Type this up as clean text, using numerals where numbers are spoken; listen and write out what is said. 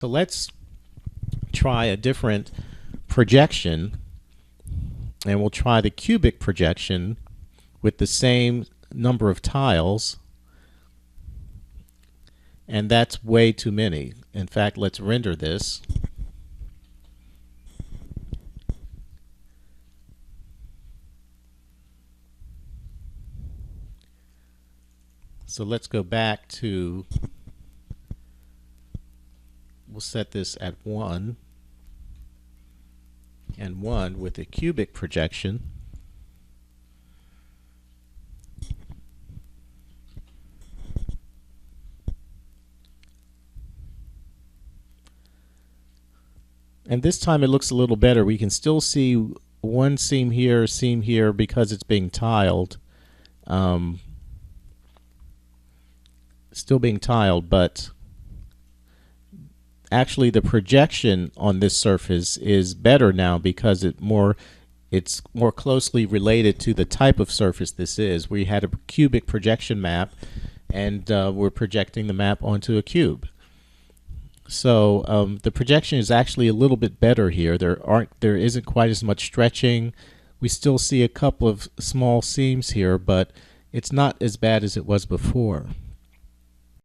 So let's try a different projection, and we'll try the cubic projection with the same number of tiles, and that's way too many. In fact, let's render this. So let's go back to, we'll set this at 1 and 1 with a cubic projection. And this time it looks a little better. We can still see one seam here because it's being tiled. Still being tiled, but actually the projection on this surface is better now because it's more closely related to the type of surface this is. We had a cubic projection map, and we're projecting the map onto a cube. So the projection is actually a little bit better here. There isn't quite as much stretching. We still see a couple of small seams here, but it's not as bad as it was before.